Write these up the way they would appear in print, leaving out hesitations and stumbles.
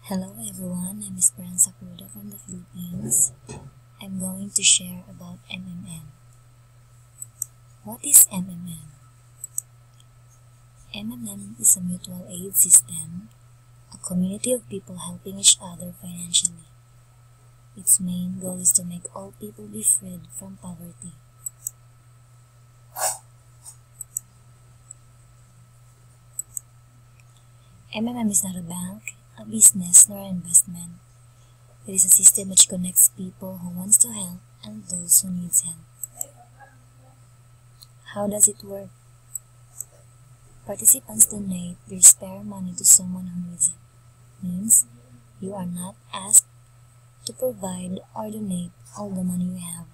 Hello everyone, I'm Esperanza Cruda from the Philippines. I'm going to share about MMM. What is MMM? MMM is a mutual aid system, a community of people helping each other financially. Its main goal is to make all people be freed from poverty. MMM is not a bank, a business, nor an investment. It is a system which connects people who wants to help and those who needs help. How does it work? Participants donate their spare money to someone who needs it. Means you are not asked to provide or donate all the money you have,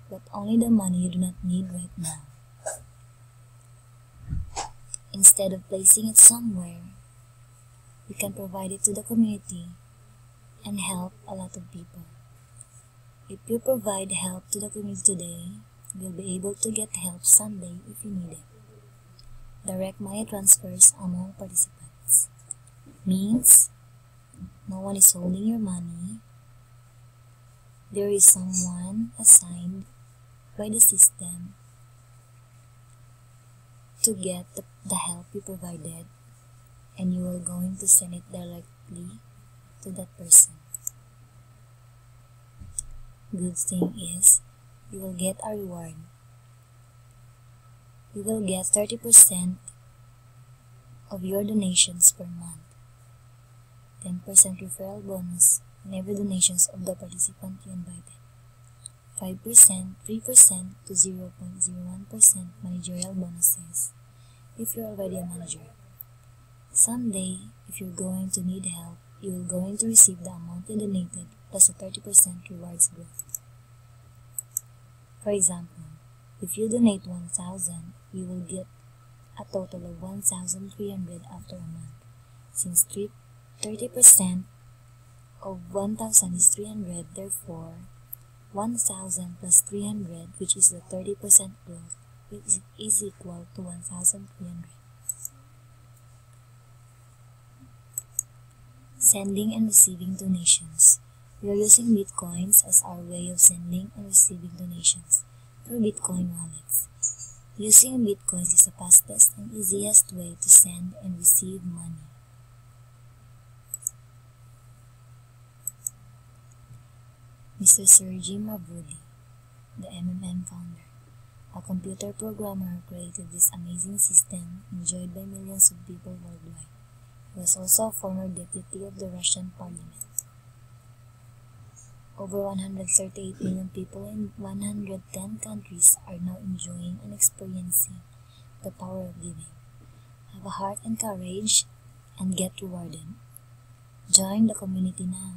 but only the money you do not need right now. Instead of placing it somewhere, you can provide it to the community and help a lot of people. If you provide help to the community today, you'll be able to get help someday if you need it. Direct money transfers among participants means no one is holding your money. There is someone assigned by the system to get the help you provided, and you are going to send it directly to that person. Good thing is, you will get a reward. You will get 30% of your donations per month, 10% referral bonus on every donations of the participant you invited, 5%, 3% to 0.01% managerial bonuses if you're already a manager. Someday, if you're going to need help, you will going to receive the amount you donated plus a 30% rewards growth. For example, if you donate 1,000, you will get a total of 1,300 after a month. Since 30% of 1,000 is 300, therefore 1,000 plus 300, which is the 30% growth, is equal to 1,300. Sending and receiving donations. We are using Bitcoins as our way of sending and receiving donations through Bitcoin wallets. Using Bitcoins is the fastest and easiest way to send and receive money. Mr. Sergey Mavroudi, the MMM founder, a computer programmer, created this amazing system enjoyed by millions of people worldwide. He was also a former deputy of the Russian parliament. Over 138 million people in 110 countries are now enjoying and experiencing the power of giving. Have a heart and courage and get rewarded. Join the community now.